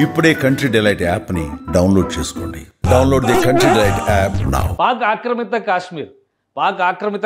ఇప్పుడే country delight యాప్ని download చేసుకోండి. Download the country delight app now. Pak ఆక్రమిత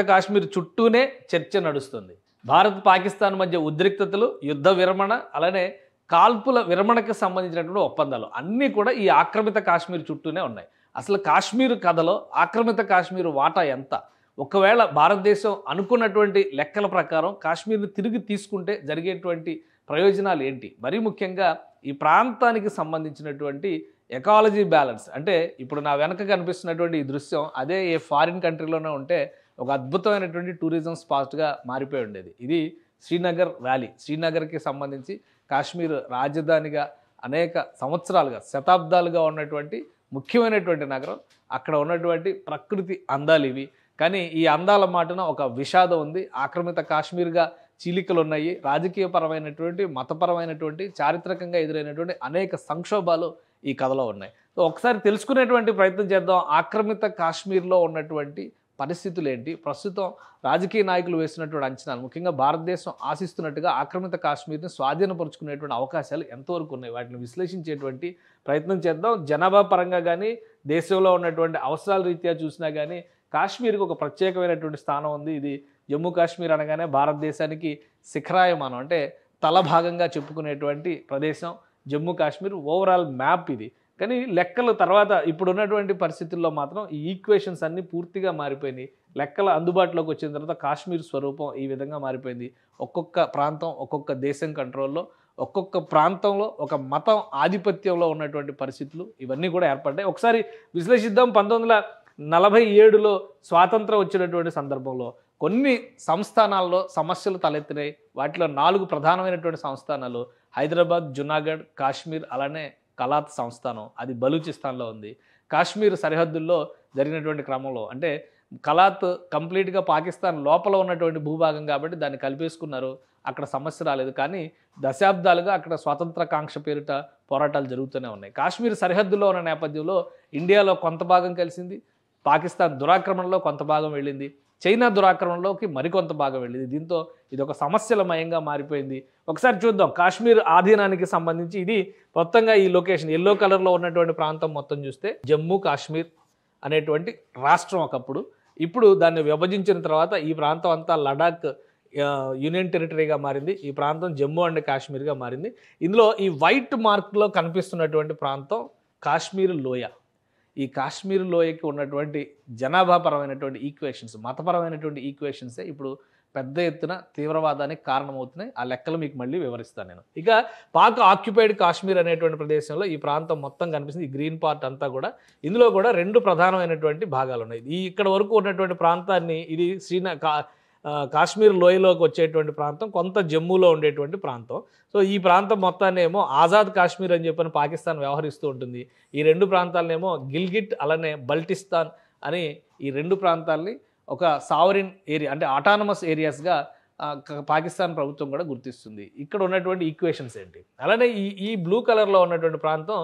కాశ్మీర్ చుట్టూనే చర్చ నడుస్తుంది. భారత్ పాకిస్తాన్ మధ్య ఉద్రిక్తతలు, యుద్ధ విరమణ, అలానే కాల్పుల విరమణకు సంబంధించినటువంటి ఒప్పందాలు అన్నీ కూడా ఈ ఆక్రమిత కాశ్మీర్ చుట్టూనే ఉన్నాయి. అసలు కాశ్మీర్ కథలో ఆక్రమిత కాశ్మీర్ వాటా ఎంత? ఒకవేళ భారతదేశం అనుకున్నటువంటి లెక్కల ప్రకారం కాశ్మీర్ని తిరిగి తీసుకుంటే జరిగేటువంటి ప్రయోజనాలు ఏంటి? మరీ ముఖ్యంగా ఈ ప్రాంతానికి సంబంధించినటువంటి ఎకాలజీ బ్యాలెన్స్, అంటే ఇప్పుడు నా వెనక కనిపిస్తున్నటువంటి ఈ దృశ్యం అదే ఏ ఫారిన్ కంట్రీలోనే ఉంటే ఒక అద్భుతమైనటువంటి టూరిజం స్పాట్గా మారిపోయి ఉండేది. ఇది శ్రీనగర్ వ్యాలీ. శ్రీనగర్కి సంబంధించి కాశ్మీర్ రాజధానిగా అనేక సంవత్సరాలుగా, శతాబ్దాలుగా ఉన్నటువంటి ముఖ్యమైనటువంటి నగరం. అక్కడ ఉన్నటువంటి ప్రకృతి అందాలు ఇవి. కానీ ఈ అందాల మాటన ఒక విషాదం ఉంది. ఆక్రమిత కాశ్మీర్గా చీలికలు ఉన్నాయి. రాజకీయపరమైనటువంటి, మతపరమైనటువంటి, చారిత్రకంగా ఎదురైనటువంటి అనేక సంక్షోభాలు ఈ కథలో ఉన్నాయి. సో ఒకసారి తెలుసుకునేటువంటి ప్రయత్నం చేద్దాం. ఆక్రమిత కాశ్మీర్లో ఉన్నటువంటి పరిస్థితులు ఏంటి, ప్రస్తుతం రాజకీయ నాయకులు వేసినటువంటి అంచనాలు, ముఖ్యంగా భారతదేశం ఆశిస్తున్నట్టుగా ఆక్రమిత కాశ్మీర్ని స్వాధీనపరుచుకునేటువంటి అవకాశాలు ఎంతవరకు ఉన్నాయి, వాటిని విశ్లేషించేటువంటి ప్రయత్నం చేద్దాం. జనాభా పరంగా కానీ, దేశంలో ఉన్నటువంటి అవసరాల రీత్యా చూసినా కానీ కాశ్మీర్కి ఒక ప్రత్యేకమైనటువంటి స్థానం ఉంది. ఇది జమ్మూ కాశ్మీర్ అనగానే భారతదేశానికి శిఖరాయమానం, అంటే తల భాగంగా చెప్పుకునేటువంటి ప్రదేశం జమ్మూ కాశ్మీర్. ఓవరాల్ మ్యాప్ ఇది. కానీ లెక్కలు తర్వాత ఇప్పుడు ఉన్నటువంటి పరిస్థితుల్లో మాత్రం ఈ ఈక్వేషన్స్ అన్నీ పూర్తిగా మారిపోయినాయి. లెక్కలు అందుబాటులోకి వచ్చిన తర్వాత కాశ్మీర్ స్వరూపం ఈ విధంగా మారిపోయింది. ఒక్కొక్క ప్రాంతం ఒక్కొక్క దేశం కంట్రోల్లో, ఒక్కొక్క ప్రాంతంలో ఒక మతం ఆధిపత్యంలో ఉన్నటువంటి పరిస్థితులు ఇవన్నీ కూడా ఏర్పడ్డాయి. ఒకసారి విశ్లేషిద్దాం. 1947లో స్వాతంత్రం వచ్చినటువంటి సందర్భంలో కొన్ని సంస్థానాల్లో సమస్యలు తలెత్తినాయి. వాటిలో 4 ప్రధానమైనటువంటి సంస్థానాలు హైదరాబాద్, జునాగఢ్, కాశ్మీర్, అలానే కలాత్ సంస్థానం. అది బలూచిస్తాన్లో ఉంది. కాశ్మీర్ సరిహద్దుల్లో జరిగినటువంటి క్రమంలో, అంటే కలాత్ కంప్లీట్గా పాకిస్తాన్ లోపల ఉన్నటువంటి భూభాగం కాబట్టి దాన్ని కలిపేసుకున్నారు. అక్కడ సమస్య రాలేదు. కానీ దశాబ్దాలుగా అక్కడ స్వాతంత్రకాంక్ష పేరిట పోరాటాలు జరుగుతూనే ఉన్నాయి. కాశ్మీర్ సరిహద్దులో ఉన్న నేపథ్యంలో ఇండియాలో కొంత భాగం కలిసింది, పాకిస్తాన్ దురాక్రమణలో కొంత భాగం వెళ్ళింది, చైనా దురాక్రమణలోకి మరికొంత భాగం వెళ్ళింది. దీంతో ఇది ఒక సమస్యలమయంగా మారిపోయింది. ఒకసారి చూద్దాం కాశ్మీర్ ఆధీనానికి సంబంధించి. ఇది మొత్తంగా ఈ లొకేషన్ ఎల్లో కలర్లో ఉన్నటువంటి ప్రాంతం మొత్తం చూస్తే జమ్మూ కాశ్మీర్ అనేటువంటి రాష్ట్రం ఒకప్పుడు. ఇప్పుడు దాన్ని విభజించిన తర్వాత ఈ ప్రాంతం అంతా లడాక్ యూనియన్ టెరిటరీగా మారింది. ఈ ప్రాంతం జమ్మూ అండ్ కాశ్మీర్గా మారింది. ఇందులో ఈ వైట్ మార్క్లో కనిపిస్తున్నటువంటి ప్రాంతం కాశ్మీర్ లోయ. ఈ కాశ్మీర్ లోయకి ఉన్నటువంటి జనాభాపరమైనటువంటి ఈక్వేషన్స్, మతపరమైనటువంటి ఈక్వేషన్సే ఇప్పుడు పెద్ద ఎత్తున తీవ్రవాదానికి కారణమవుతున్నాయి. ఆ లెక్కలు మీకు మళ్ళీ వివరిస్తాను నేను. ఇక పాక్ ఆక్యుపైడ్ కాశ్మీర్ అనేటువంటి ప్రదేశంలో ఈ ప్రాంతం మొత్తం కనిపిస్తుంది. ఈ గ్రీన్ పార్ట్ అంతా కూడా, ఇందులో కూడా 2 ప్రధానమైనటువంటి భాగాలు ఉన్నాయి. ఈ ఇక్కడ వరకు ఉన్నటువంటి ప్రాంతాన్ని, ఇది కాశ్మీర్ లోయలోకి వచ్చేటువంటి ప్రాంతం, కొంత జమ్మూలో ఉండేటువంటి ప్రాంతం. సో ఈ ప్రాంతం మొత్తాన్ని ఏమో ఆజాద్ కాశ్మీర్ అని చెప్పని పాకిస్తాన్ వ్యవహరిస్తూ ఉంటుంది. ఈ 2 ప్రాంతాలనేమో గిల్గిట్, అలానే బల్టిస్తాన్ అని ఈ 2 ప్రాంతాలని ఒక సావరిన్ ఏరియా, అంటే ఆటానమస్ ఏరియాస్గా పాకిస్తాన్ ప్రభుత్వం కూడా గుర్తిస్తుంది. ఇక్కడ ఉన్నటువంటి ఈక్వేషన్స్ ఏంటి? అలానే ఈ బ్లూ కలర్లో ఉన్నటువంటి ప్రాంతం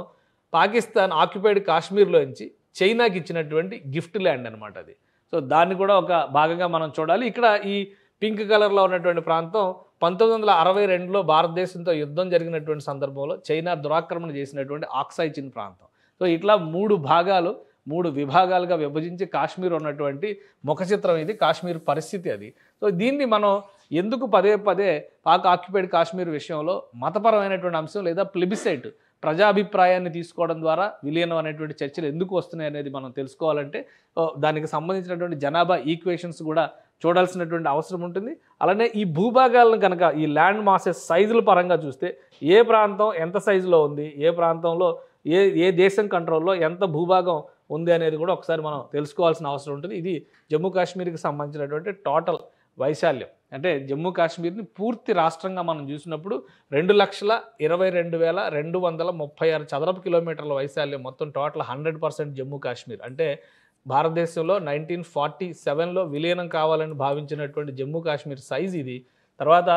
పాకిస్తాన్ ఆక్యుపైడ్ కాశ్మీర్లో నుంచి చైనాకి ఇచ్చినటువంటి గిఫ్ట్ ల్యాండ్ అనమాట అది. సో దాన్ని కూడా ఒక భాగంగా మనం చూడాలి. ఇక్కడ ఈ పింక్ కలర్లో ఉన్నటువంటి ప్రాంతం 1962లో భారతదేశంతో యుద్ధం జరిగినటువంటి సందర్భంలో చైనా దురాక్రమణ చేసినటువంటి ఆక్సాయ్ చిన్ ప్రాంతం. సో ఇట్లా 3 విభాగాలుగా విభజించి కాశ్మీర్ ఉన్నటువంటి ముఖ చిత్రం ఇది, కాశ్మీర్ పరిస్థితి అది. సో దీన్ని మనం ఎందుకు పదే పాక్ ఆక్యుపైడ్ కాశ్మీర్ విషయంలో మతపరమైనటువంటి అంశం లేదా ప్లెబిసైట్, ప్రజాభిప్రాయాన్ని తీసుకోవడం ద్వారా విలీనం అనేటువంటి చర్చలు ఎందుకు వస్తున్నాయి అనేది మనం తెలుసుకోవాలంటే దానికి సంబంధించినటువంటి జనాభా ఈక్వేషన్స్ కూడా చూడాల్సినటువంటి అవసరం ఉంటుంది. అలానే ఈ భూభాగాలను కనుక ఈ ల్యాండ్ మాసెస్ సైజుల పరంగా చూస్తే ఏ ప్రాంతం ఎంత సైజులో ఉంది, ఏ ప్రాంతంలో ఏ దేశం కంట్రోల్లో ఎంత భూభాగం ఉంది అనేది కూడా ఒకసారి మనం తెలుసుకోవాల్సిన అవసరం ఉంటుంది. ఇది జమ్మూ కాశ్మీర్కి సంబంధించినటువంటి టోటల్ వైశాల్యం. అంటే జమ్మూ కాశ్మీర్ని పూర్తి రాష్ట్రంగా మనం చూసినప్పుడు 2,22,236 చదరపు కిలోమీటర్ల వైశాల్యం, మొత్తం టోటల్ 100% జమ్మూ కాశ్మీర్. అంటే భారతదేశంలో 1947లో విలీనం కావాలని భావించినటువంటి జమ్మూ కాశ్మీర్ సైజ్ ఇది. తర్వాత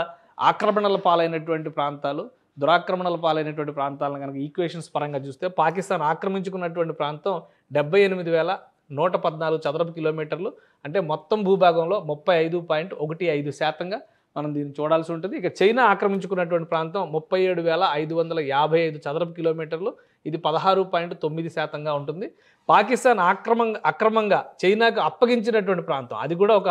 ఆక్రమణల పాలైనటువంటి ప్రాంతాలు, దురాక్రమణల పాలైనటువంటి ప్రాంతాలను కనుక ఈక్వేషన్స్ పరంగా చూస్తే పాకిస్తాన్ ఆక్రమించుకున్నటువంటి ప్రాంతం 78,114 చదరపు కిలోమీటర్లు, అంటే మొత్తం భూభాగంలో 35.15% మనం దీన్ని చూడాల్సి ఉంటుంది. ఇక చైనా ఆక్రమించుకున్నటువంటి ప్రాంతం 37,555 చదరపు కిలోమీటర్లు, ఇది 16.9% ఉంటుంది. పాకిస్తాన్ అక్రమంగా చైనాకు అప్పగించినటువంటి ప్రాంతం, అది కూడా ఒక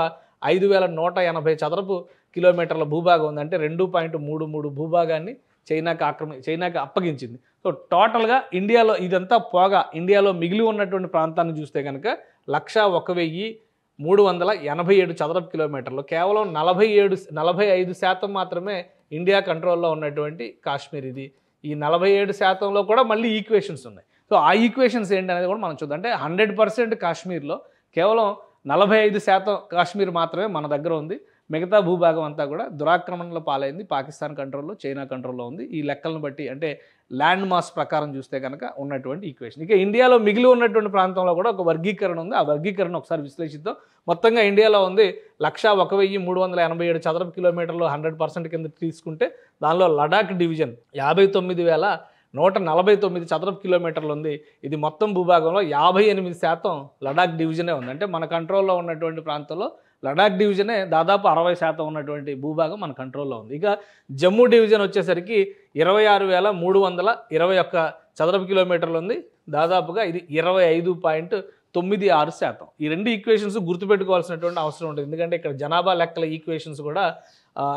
5,180 చదరపు కిలోమీటర్ల భూభాగం ఉంది. అంటే 2.33 భూభాగాన్ని చైనాకి అప్పగించింది. సో టోటల్గా ఇండియాలో ఇదంతా పోగా ఇండియాలో మిగిలి ఉన్నటువంటి ప్రాంతాన్ని చూస్తే కనుక 101,387 చదరపు కిలోమీటర్లు, కేవలం 45% మాత్రమే ఇండియా కంట్రోల్లో ఉన్నటువంటి కాశ్మీర్ ఇది. ఈ 47%లో కూడా మళ్ళీ ఈక్వేషన్స్ ఉన్నాయి. సో ఆ ఈక్వేషన్స్ ఏంటనేది కూడా మనం చూద్దాం. అంటే 100% కాశ్మీర్లో కేవలం 45% కాశ్మీర్ మాత్రమే మన దగ్గర ఉంది. మిగతా భూభాగం అంతా కూడా దురాక్రమణలో పాలైంది, పాకిస్తాన్ కంట్రోల్లో, చైనా కంట్రోల్లో ఉంది. ఈ లెక్కలను బట్టి అంటే ల్యాండ్ మాస్ ప్రకారం చూస్తే కనుక ఉన్నటువంటి ఈక్వేషన్. ఇక ఇండియాలో మిగిలి ఉన్నటువంటి ప్రాంతంలో కూడా ఒక వర్గీకరణ ఉంది. ఆ వర్గీకరణ ఒకసారి విశ్లేషిద్దాం. మొత్తంగా ఇండియాలో ఉంది 101,387 చదరపు కిలోమీటర్లు 100% కింద తీసుకుంటే, దానిలో లడాక్ డివిజన్ 59,149 చదరపు కిలోమీటర్లు ఉంది. ఇది మొత్తం భూభాగంలో 58% లడాక్ డివిజనే ఉంది. అంటే మన కంట్రోల్లో ఉన్నటువంటి ప్రాంతంలో లడాక్ డివిజనే దాదాపు 60% ఉన్నటువంటి భూభాగం మన కంట్రోల్లో ఉంది. ఇక జమ్మూ డివిజన్ వచ్చేసరికి 26,321 చదరపు కిలోమీటర్లు ఉంది. దాదాపుగా ఇది 25.96%. ఈ రెండు ఈక్వేషన్స్ గుర్తుపెట్టుకోవాల్సినటువంటి అవసరం ఉంటుంది. ఎందుకంటే ఇక్కడ జనాభా లెక్కల ఈక్వేషన్స్ కూడా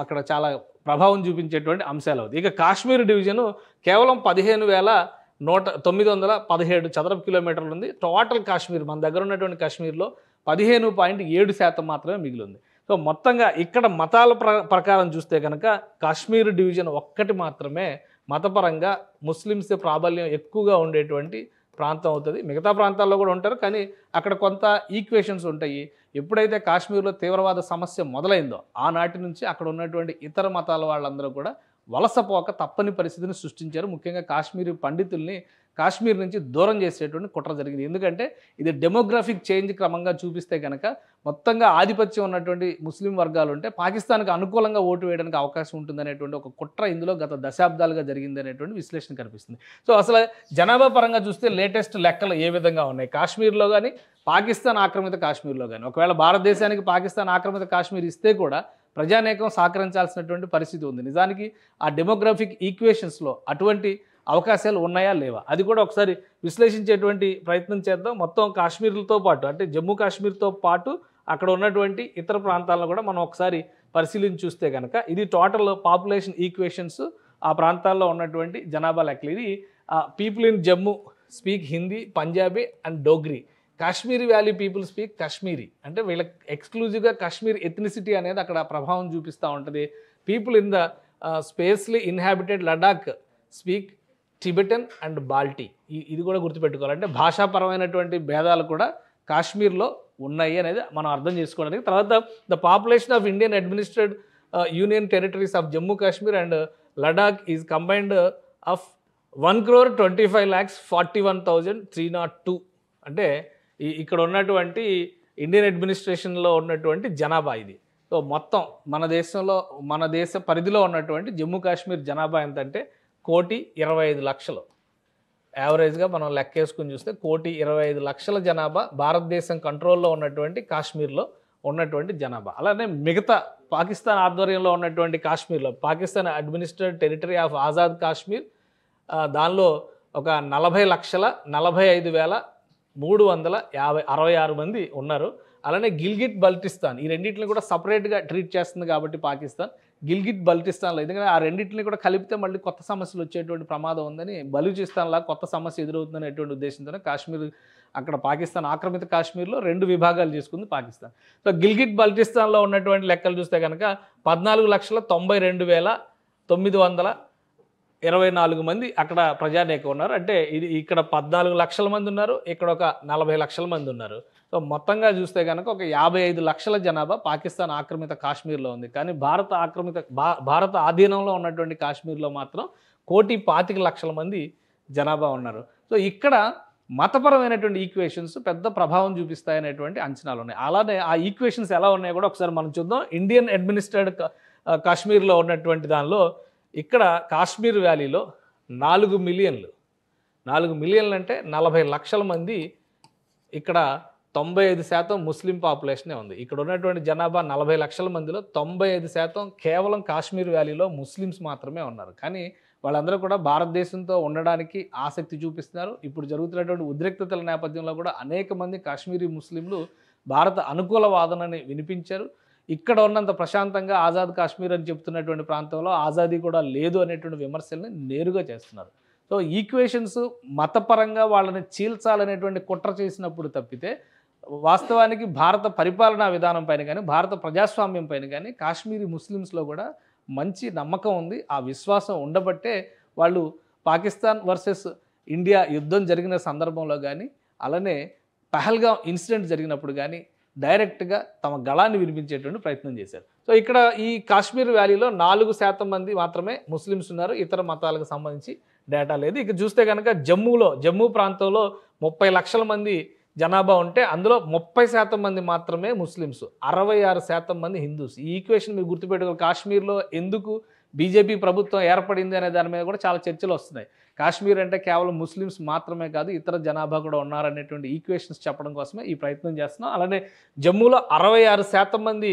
అక్కడ చాలా ప్రభావం చూపించేటువంటి అంశాలు అవుతాయి. ఇక కాశ్మీర్ డివిజను కేవలం 15,917 చదరపు కిలోమీటర్లు ఉంది. టోటల్ కాశ్మీర్ మన దగ్గర ఉన్నటువంటి కాశ్మీర్లో 15.7% మాత్రమే మిగిలి ఉంది. సో మొత్తంగా ఇక్కడ మతాల ప్రకారం చూస్తే కనుక కాశ్మీర్ డివిజన్ ఒక్కటి మాత్రమే మతపరంగా ముస్లిమ్స్ ప్రాబల్యం ఎక్కువగా ఉండేటువంటి ప్రాంతం అవుతుంది. మిగతా ప్రాంతాల్లో కూడా ఉంటారు, కానీ అక్కడ కొంత ఈక్వేషన్స్ ఉంటాయి. ఎప్పుడైతే కాశ్మీర్లో తీవ్రవాద సమస్య మొదలైందో ఆనాటి నుంచి అక్కడ ఉన్నటువంటి ఇతర మతాల వాళ్ళందరూ కూడా వలసపోక తప్పని పరిస్థితిని సృష్టించారు. ముఖ్యంగా కాశ్మీరీ పండితుల్ని కాశ్మీర్ నుంచి దూరం చేసేటువంటి కుట్ర జరిగింది. ఎందుకంటే ఇది డెమోగ్రాఫిక్ చేంజ్ క్రమంగా చూపిస్తే కనుక మొత్తంగా ఆధిపత్యం ఉన్నటువంటి ముస్లిం వర్గాలు ఉంటే పాకిస్తాన్కి అనుకూలంగా ఓటు వేయడానికి అవకాశం ఉంటుందనేటువంటి ఒక కుట్ర ఇందులో గత దశాబ్దాలుగా జరిగింది అనేటువంటి విశ్లేషణ కనిపిస్తుంది. సో అసలు జనాభా పరంగా చూస్తే లేటెస్ట్ లెక్కలు ఏ విధంగా ఉన్నాయి కాశ్మీర్లో కానీ, పాకిస్తాన్ ఆక్రమిత కాశ్మీర్లో కానీ. ఒకవేళ భారతదేశానికి పాకిస్తాన్ ఆక్రమిత కాశ్మీర్ ఇస్తే కూడా ప్రజానేకం సహకరించాల్సినటువంటి పరిస్థితి ఉంది. నిజానికి ఆ డెమోగ్రాఫిక్ ఈక్వేషన్స్లో అటువంటి అవకాశాలు ఉన్నాయా లేవా అది కూడా ఒకసారి విశ్లేషించేటువంటి ప్రయత్నం చేద్దాం. మొత్తం కాశ్మీర్లతో పాటు అంటే జమ్మూ కాశ్మీర్తో పాటు అక్కడ ఉన్నటువంటి ఇతర ప్రాంతాలను కూడా మనం ఒకసారి పరిశీలించి చూస్తే కనుక ఇది టోటల్ పాపులేషన్ ఈక్వేషన్స్, ఆ ప్రాంతాల్లో ఉన్నటువంటి జనాభా లెక్కలు. ఇది people in Jammu speak Hindi, Punjabi and Dogri. Kashmiri valley people speak Kashmiri. అంటే వీళ్ళకి ఎక్స్క్లూజివ్గా కాశ్మీర్ ఎథ్నిసిటీ అనేది అక్కడ ప్రభావం చూపిస్తూ ఉంటుంది. People in the sparsely inhabited Ladakh speak Tibetan and Balti. ఇది కూడా గుర్తుపెట్టుకోవాలి. అంటే భాషాపరమైనటువంటి భేదాలు కూడా కాశ్మీర్లో ఉన్నాయి అనేది మనం అర్థం చేసుకోవడానికి. తర్వాత the population of Indian administered union territories of Jammu Kashmir and Ladakh is combined of 1,25,41,302. అంటే ఇక్కడ ఉన్నటువంటి ఇండియన్ అడ్మినిస్ట్రేషన్లో ఉన్నటువంటి జనాభా ఇది. సో మొత్తం మన దేశ పరిధిలో ఉన్నటువంటి జమ్మూ కాశ్మీర్ జనాభా ఎంతంటే 1,25,00,000. యావరేజ్గా మనం లెక్కేసుకుని చూస్తే 1,25,00,000 జనాభా భారతదేశం కంట్రోల్లో ఉన్నటువంటి కాశ్మీర్లో ఉన్నటువంటి జనాభా. అలానే మిగతా పాకిస్తాన్ ఆధ్వర్యంలో ఉన్నటువంటి కాశ్మీర్లో, పాకిస్తాన్ అడ్మినిస్ట్రేడ్ టెరిటరీ ఆఫ్ ఆజాద్ కాశ్మీర్, దానిలో ఒక 40,45,366 మంది ఉన్నారు. అలానే గిల్గిట్ బల్టిస్తాన్, ఈ రెండింటిని కూడా సపరేట్గా ట్రీట్ చేస్తుంది కాబట్టి పాకిస్తాన్ గిల్గిట్ బల్టిస్తాన్లో, ఎందుకంటే ఆ రెండింటిని కూడా కలిపితే మళ్ళీ కొత్త సమస్యలు వచ్చేటువంటి ప్రమాదం ఉందని, బలూచిస్తాన్లా కొత్త సమస్య ఎదురవుతుందనేటువంటి ఉద్దేశంతోనే కాశ్మీర్ అక్కడ పాకిస్తాన్ ఆక్రమిత కాశ్మీర్లో 2 విభాగాలు చేసుకుంది పాకిస్తాన్. సో గిల్గిట్ బల్టిస్తాన్లో ఉన్నటువంటి లెక్కలు చూస్తే కనుక 14,92,924 మంది అక్కడ ప్రజానేకం ఉన్నారు. అంటే ఇది ఇక్కడ 14 లక్షల మంది ఉన్నారు, ఇక్కడ ఒక 40 లక్షల మంది ఉన్నారు. సో మొత్తంగా చూస్తే కనుక ఒక 55 లక్షల జనాభా పాకిస్తాన్ ఆక్రమిత కాశ్మీర్లో ఉంది. కానీ భారత ఆధీనంలో ఉన్నటువంటి కాశ్మీర్లో మాత్రం 1,25,00,000 మంది జనాభా ఉన్నారు. సో ఇక్కడ మతపరమైనటువంటి ఈక్వేషన్స్ పెద్ద ప్రభావం చూపిస్తాయనేటువంటి అంచనాలు ఉన్నాయి. అలానే ఆ ఈక్వేషన్స్ ఎలా ఉన్నాయో కూడా ఒకసారి మనం చూద్దాం. ఇండియన్ అడ్మినిస్ట్రేడ్ కాశ్మీర్లో ఉన్నటువంటి దానిలో ఇక్కడ కాశ్మీర్ వ్యాలీలో 4 మిలియన్లు అంటే 40 లక్షల మంది ఇక్కడ 95% ముస్లిం పాపులేషనే ఉంది. ఇక్కడ ఉన్నటువంటి జనాభా 40 లక్షల మందిలో 95% కేవలం కాశ్మీర్ వ్యాలీలో ముస్లిమ్స్ మాత్రమే ఉన్నారు. కానీ వాళ్ళందరూ కూడా భారతదేశంతో ఉండడానికి ఆసక్తి చూపిస్తున్నారు. ఇప్పుడు జరుగుతున్నటువంటి ఉద్రిక్తతల నేపథ్యంలో కూడా అనేక మంది కాశ్మీరీ ముస్లింలు భారత అనుకూల వాదనని వినిపించారు. ఇక్కడ ఉన్నంత ప్రశాంతంగా ఆజాద్ కాశ్మీర్ అని చెప్తున్నటువంటి ప్రాంతంలో ఆజాదీ కూడా లేదు అనేటువంటి విమర్శల్ని నేరుగా చేస్తున్నారు. సో ఈక్వేషన్స్ మతపరంగా వాళ్ళని చీల్చాలనేటువంటి కుట్ర చేసినప్పుడు తప్పితే వాస్తవానికి భారత పరిపాలనా విధానం పైన కానీ భారత ప్రజాస్వామ్యం పైన కానీ కాశ్మీరీ ముస్లిమ్స్లో కూడా మంచి నమ్మకం ఉంది. ఆ విశ్వాసం ఉండబట్టే వాళ్ళు పాకిస్తాన్ వర్సెస్ ఇండియా యుద్ధం జరిగిన సందర్భంలో కానీ అలానే పహల్గామ్ ఇన్సిడెంట్ జరిగినప్పుడు కానీ డైరెక్ట్గా తమ గళాన్ని వినిపించేటువంటి ప్రయత్నం చేశారు. సో ఇక్కడ ఈ కాశ్మీర్ వ్యాలీలో 4% మంది మాత్రమే ముస్లిమ్స్ ఉన్నారు. ఇతర మతాలకు సంబంధించి డేటా లేదు. ఇక చూస్తే కనుక జమ్మూ ప్రాంతంలో 30 లక్షల మంది జనాభా ఉంటే అందులో 30% మంది మాత్రమే ముస్లిమ్స్, 66% మంది హిందూస్. ఈ ఈక్వేషన్ మీరు గుర్తుపెట్టుకోవాలి. కాశ్మీర్లో ఎందుకు బీజేపీ ప్రభుత్వం ఏర్పడింది అనే దాని మీద కూడా చాలా చర్చలు వస్తున్నాయి. కాశ్మీర్ అంటే కేవలం ముస్లిమ్స్ మాత్రమే కాదు, ఇతర జనాభా కూడా ఉన్నారనేటువంటి ఈక్వేషన్స్ చెప్పడం కోసమే ఈ ప్రయత్నం చేస్తున్నాం. అలానే జమ్మూలో 66% మంది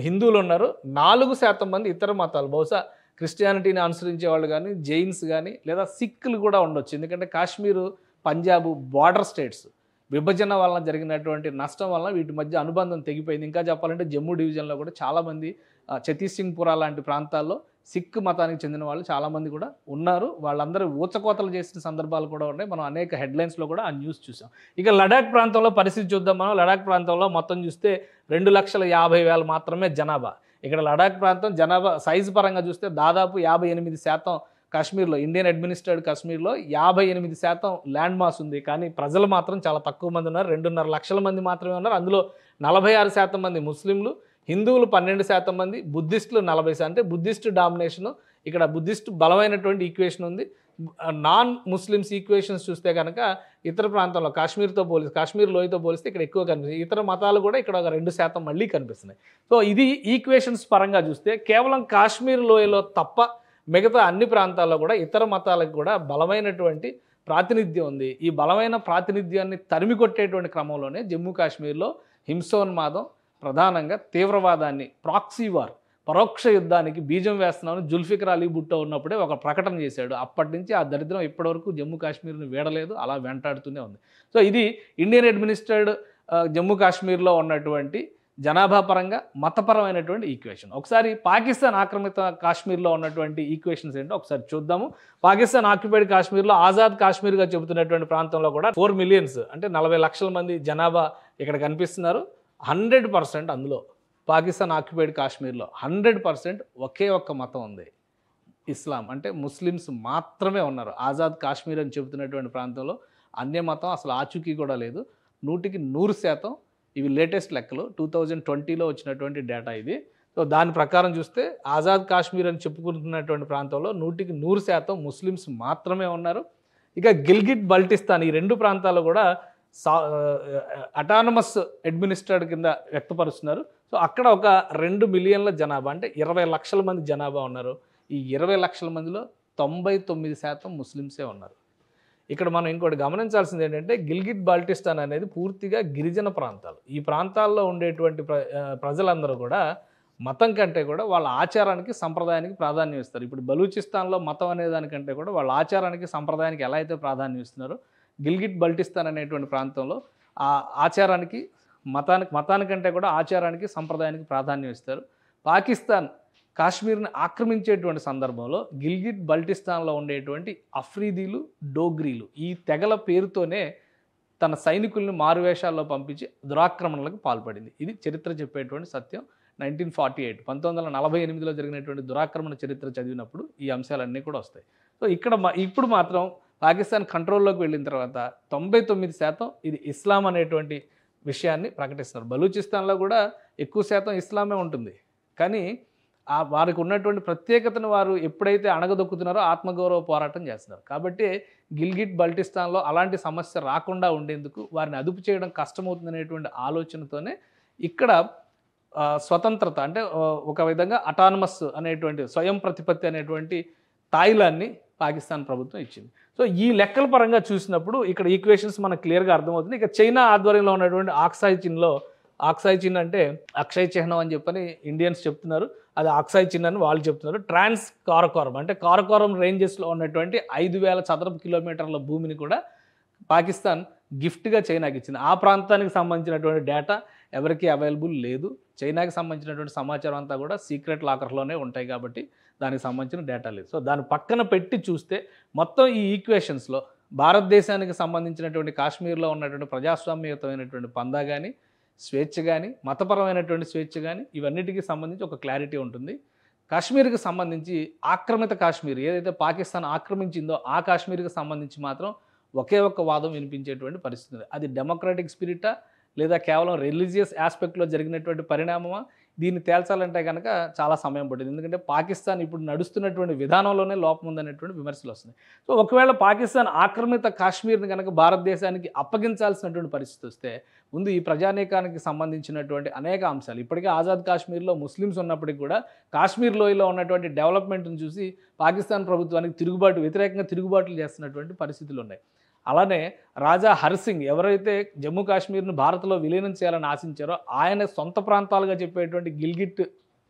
హిందువులు ఉన్నారు, 4% మంది ఇతర మతాలు, బహుశా క్రిస్టియానిటీని అనుసరించే వాళ్ళు కానీ జైన్స్ కానీ లేదా సిక్కులు కూడా ఉండొచ్చు. ఎందుకంటే కాశ్మీరు పంజాబ్ బార్డర్ స్టేట్స్ విభజన వలన జరిగినటువంటి నష్టం వలన వీటి మధ్య అనుబంధం తెగిపోయింది. ఇంకా చెప్పాలంటే జమ్మూ డివిజన్లో కూడా చాలామంది ఛత్తీసింగ్పురా లాంటి ప్రాంతాల్లో సిక్ మతానికి చెందిన వాళ్ళు చాలామంది కూడా ఉన్నారు. వాళ్ళందరూ ఊచకోతలు చేసిన సందర్భాలు కూడా ఉన్నాయి. మనం అనేక హెడ్లైన్స్లో కూడా ఆ న్యూస్ చూసాం. ఇక లడాక్ ప్రాంతంలో పరిస్థితి చూద్దాం. మనం లడాక్ ప్రాంతంలో మొత్తం చూస్తే 2,50,000 మాత్రమే జనాభా. ఇక్కడ లడాక్ ప్రాంతం జనాభా సైజు పరంగా చూస్తే దాదాపు 58% కాశ్మీర్లో, ఇండియన్ అడ్మినిస్ట్రేటెడ్ కాశ్మీర్లో 58% ల్యాండ్ మాస్ ఉంది. కానీ ప్రజలు మాత్రం చాలా తక్కువ మంది ఉన్నారు. 2.5 లక్షల మంది మాత్రమే ఉన్నారు. అందులో 46% మంది ముస్లింలు, హిందువులు 12% మంది, బుద్ధిస్టులు 40%. అంటే బుద్ధిస్ట్ డామినేషను ఇక్కడ, బుద్ధిస్ట్ బలమైనటువంటి ఈక్వేషన్ ఉంది. నాన్ ముస్లిమ్స్ ఈక్వేషన్స్ చూస్తే కనుక ఇతర ప్రాంతంలో కాశ్మీర్ లోయతో పోలిస్తే ఇక్కడ ఎక్కువ కనిపిస్తుంది. ఇతర మతాలు కూడా ఇక్కడ ఒక 2% మళ్ళీ కనిపిస్తున్నాయి. సో ఇది ఈక్వేషన్స్ పరంగా చూస్తే కేవలం కాశ్మీర్ లోయలో తప్ప మిగతా అన్ని ప్రాంతాల్లో కూడా ఇతర మతాలకు కూడా బలమైనటువంటి ప్రాతినిధ్యం ఉంది. ఈ బలమైన ప్రాతినిధ్యాన్ని తరిమి కొట్టేటువంటి క్రమంలోనే జమ్మూ కాశ్మీర్లో హింసోన్మాదం, ప్రధానంగా తీవ్రవాదాన్ని, ప్రాక్సీ వార్, పరోక్ష యుద్ధానికి బీజం వేస్తున్నామని జుల్ఫికర్ అలీ భుట్టో ఉన్నప్పుడే ఒక ప్రకటన చేశాడు. అప్పటి నుంచి ఆ దరిద్రం ఇప్పటివరకు జమ్మూ కాశ్మీర్ని వీడలేదు, అలా వెంటాడుతూనే ఉంది. సో ఇది ఇండియన్ అడ్మినిస్ట్రేటెడ్ జమ్మూ కాశ్మీర్లో ఉన్నటువంటి జనాభా పరంగా మతపరమైనటువంటి ఈక్వేషన్. ఒకసారి పాకిస్తాన్ ఆక్రమిత కాశ్మీర్లో ఉన్నటువంటి ఈక్వేషన్స్ ఏంటో ఒకసారి చూద్దాము. పాకిస్తాన్ ఆక్యుపైడ్ కాశ్మీర్లో ఆజాద్ కాశ్మీర్గా చెబుతున్నటువంటి ప్రాంతంలో కూడా 4 మిలియన్స్ అంటే 40 లక్షల మంది జనాభా ఇక్కడ కనిపిస్తున్నారు. 100% అందులో పాకిస్తాన్ ఆక్యుపైడ్ కాశ్మీర్లో 100% ఒకే ఒక్క మతం ఉంది, ఇస్లాం. అంటే ముస్లిమ్స్ మాత్రమే ఉన్నారు. ఆజాద్ కాశ్మీర్ అని చెబుతున్నటువంటి ప్రాంతంలో అన్య మతం అసలు ఆచూకీ కూడా లేదు. 100% ఇవి లేటెస్ట్ లెక్కలు, 2020లో వచ్చినటువంటి డేటా ఇది. సో దాని ప్రకారం చూస్తే ఆజాద్ కాశ్మీర్ అని చెప్పుకుంటున్నటువంటి ప్రాంతంలో 100% ముస్లిమ్స్ మాత్రమే ఉన్నారు. ఇక గిల్గిట్ బల్టిస్తాన్, ఈ 2 ప్రాంతాలు కూడా అటానమస్ అడ్మినిస్ట్రేటెడ్ కింద వ్యక్తపరుస్తున్నారు. సో అక్కడ ఒక 2 మిలియన్ల జనాభా అంటే 20 లక్షల మంది జనాభా ఉన్నారు. ఈ 20 లక్షల మందిలో 99% ముస్లిమ్సే ఉన్నారు. ఇక్కడ మనం ఇంకోటి గమనించాల్సింది ఏంటంటే గిల్గిట్ బాల్టిస్తాన్ అనేది పూర్తిగా గిరిజన ప్రాంతాలు. ఈ ప్రాంతాల్లో ఉండేటువంటి ప్రజలందరూ కూడా మతం కంటే కూడా వాళ్ళ ఆచారానికి, సంప్రదాయానికి ప్రాధాన్యం ఇస్తారు. ఇప్పుడు బలూచిస్తాన్లో మతం అనే దానికంటే కూడా వాళ్ళ ఆచారానికి, సంప్రదాయానికి ఎలా అయితే ప్రాధాన్యం ఇస్తున్నారో గిల్గిట్ బల్టిస్తాన్ అనేటువంటి ప్రాంతంలో ఆ ఆచారానికి, మతానికంటే కూడా ఆచారానికి, సంప్రదాయానికి ప్రాధాన్యం ఇస్తారు. పాకిస్తాన్ కాశ్మీర్ని ఆక్రమించేటువంటి సందర్భంలో గిల్గిట్ బల్టిస్తాన్లో ఉండేటువంటి అఫ్రీదీలు, డోగ్రీలు, ఈ తెగల పేరుతోనే తన సైనికుల్ని మారువేషాల్లో పంపించి దురాక్రమణలకు పాల్పడింది. ఇది చరిత్ర చెప్పేటువంటి సత్యం. 1948లో జరిగినటువంటి దురాక్రమణ చరిత్ర చదివినప్పుడు ఈ అంశాలన్నీ కూడా వస్తాయి. సో ఇప్పుడు మాత్రం పాకిస్తాన్ కంట్రోల్లోకి వెళ్ళిన తర్వాత 99% ఇది ఇస్లాం అనేటువంటి విషయాన్ని ప్రకటిస్తున్నారు. బలూచిస్తాన్లో కూడా ఎక్కువ శాతం ఇస్లామే ఉంటుంది. కానీ వారికి ఉన్నటువంటి ప్రత్యేకతను వారు ఎప్పుడైతే అణగదొక్కుతున్నారో ఆత్మగౌరవ పోరాటం చేస్తున్నారు. కాబట్టి గిల్గిట్ బల్టిస్తాన్లో అలాంటి సమస్య రాకుండా ఉండేందుకు వారిని అదుపు చేయడం కష్టమవుతుందనేటువంటి ఆలోచనతోనే ఇక్కడ స్వతంత్రత అంటే ఒక విధంగా అటానమస్ అనేటువంటి స్వయం ప్రతిపత్తి అనేటువంటి తాయిలాన్ని పాకిస్తాన్ ప్రభుత్వం ఇచ్చింది. సో ఈ లెక్కల పరంగా చూసినప్పుడు ఇక్కడ ఈక్వేషన్స్ మనకు క్లియర్గా అర్థమవుతుంది. ఇక చైనా ఆధ్వర్యంలో ఉన్నటువంటి ఆక్సాయ్ చిన్ అంటే అక్షయ్ చిహ్నం అని చెప్పని ఇండియన్స్ చెప్తున్నారు, అది ఆక్సాయ్ చిన్ అని వాళ్ళు చెప్తున్నారు. ట్రాన్స్ కారకోరం అంటే కారకోరం రేంజెస్లో ఉన్నటువంటి 5,000 చదరపు కిలోమీటర్ల భూమిని కూడా పాకిస్తాన్ గిఫ్ట్గా చైనాకి ఇచ్చింది. ఆ ప్రాంతానికి సంబంధించినటువంటి డేటా ఎవరికి అవైలబుల్ లేదు. చైనాకి సంబంధించినటువంటి సమాచారం అంతా కూడా సీక్రెట్ లాకర్లోనే ఉంటాయి కాబట్టి దానికి సంబంధించిన డేటా లేదు. సో దాని పక్కన పెట్టి చూస్తే మొత్తం ఈ ఈక్వేషన్స్లో భారతదేశానికి సంబంధించినటువంటి కాశ్మీర్లో ఉన్నటువంటి ప్రజాస్వామ్యయుతమైనటువంటి పందా కానీ, స్వేచ్ఛ కానీ, మతపరమైనటువంటి స్వేచ్ఛ కానీ, ఇవన్నిటికీ సంబంధించి ఒక క్లారిటీ ఉంటుంది. కాశ్మీర్కి సంబంధించి ఆక్రమిత కాశ్మీర్ ఏదైతే పాకిస్తాన్ ఆక్రమించిందో ఆ కాశ్మీర్కి సంబంధించి మాత్రం ఒకే ఒక్క వాదం వినిపించేటువంటి పరిస్థితి ఉంది. అది డెమోక్రాటిక్ స్పిరిటా లేదా కేవలం రిలీజియస్ ఆస్పెక్ట్లో జరిగినటువంటి పరిణామమా, దీన్ని తేల్చాలంటే కనుక చాలా సమయం పడుతుంది. ఎందుకంటే పాకిస్తాన్ ఇప్పుడు నడుస్తున్నటువంటి విధానంలోనే లోపం ఉందనేటువంటి విమర్శలు వస్తున్నాయి. సో ఒకవేళ పాకిస్తాన్ ఆక్రమిత కాశ్మీర్ని కనుక భారతదేశానికి అప్పగించాల్సినటువంటి పరిస్థితి వస్తే ముందు ఈ ప్రజానీకానికి సంబంధించినటువంటి అనేక అంశాలు, ఇప్పటికే ఆజాద్ కాశ్మీర్లో ముస్లిమ్స్ ఉన్నప్పటికీ కూడా కాశ్మీర్ లోయలో ఉన్నటువంటి డెవలప్మెంట్ని చూసి పాకిస్తాన్ ప్రభుత్వానికి వ్యతిరేకంగా తిరుగుబాట్లు చేస్తున్నటువంటి పరిస్థితులు ఉన్నాయి. అలానే రాజా హర్సింగ్ ఎవరైతే జమ్మూ కాశ్మీర్ను భారత్లో విలీనం చేయాలని ఆశించారో ఆయన సొంత ప్రాంతాలుగా చెప్పేటువంటి గిల్గిట్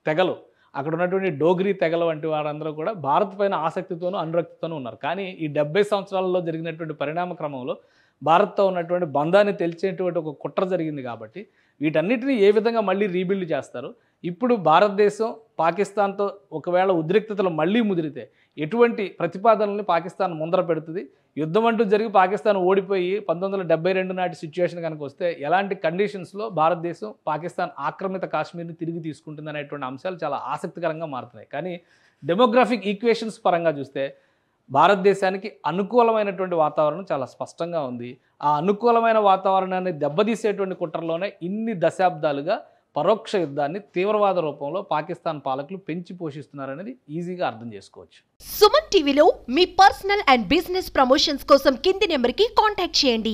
తెగలు, అక్కడ ఉన్నటువంటి డోగ్రీ తెగలు వంటి వారందరూ కూడా భారత్ పైన ఆసక్తితోనూ అనురక్తితోనూ ఉన్నారు. కానీ ఈ 70 సంవత్సరాలలో జరిగినటువంటి పరిణామ క్రమంలో భారత్తో ఉన్నటువంటి బంధాన్ని తెలిసేటువంటి ఒక కుట్ర జరిగింది కాబట్టి వీటన్నిటిని ఏ విధంగా మళ్ళీ రీబిల్డ్ చేస్తారు, ఇప్పుడు భారతదేశం పాకిస్తాన్తో ఒకవేళ ఉద్రిక్తతలు మళ్ళీ ముదిరితే ఎటువంటి ప్రతిపాదనల్ని పాకిస్తాన్ ముందర పెడుతుంది, యుద్ధం అంటూ జరిగి పాకిస్తాన్ ఓడిపోయి 1972 నాటి సిచ్యువేషన్ కనుక వస్తే ఎలాంటి కండిషన్స్లో భారతదేశం పాకిస్తాన్ ఆక్రమిత కాశ్మీర్ని తిరిగి తీసుకుంటుంది అనేటువంటి అంశాలు చాలా ఆసక్తికరంగా మారుతున్నాయి. కానీ డెమోగ్రాఫిక్ ఈక్వేషన్స్ పరంగా చూస్తే భారతదేశానికి అనుకూలమైనటువంటి వాతావరణం చాలా స్పష్టంగా ఉంది. ఆ అనుకూలమైన వాతావరణాన్ని దెబ్బతీసేటువంటి కుట్రలోనే ఇన్ని దశాబ్దాలుగా పరోక్ష యుద్ధాన్ని తీవ్రవాద రూపంలో పాకిస్తాన్ పాలకులు పెంచి పోషిస్తున్నారనేది ఈజీగా అర్థం చేసుకోవచ్చు. సుమన్ టీవీలో మీ పర్సనల్ అండ్ బిజినెస్ ప్రమోషన్స్ కోసం కింది నెంబర్కి కాంటాక్ట్ చేయండి.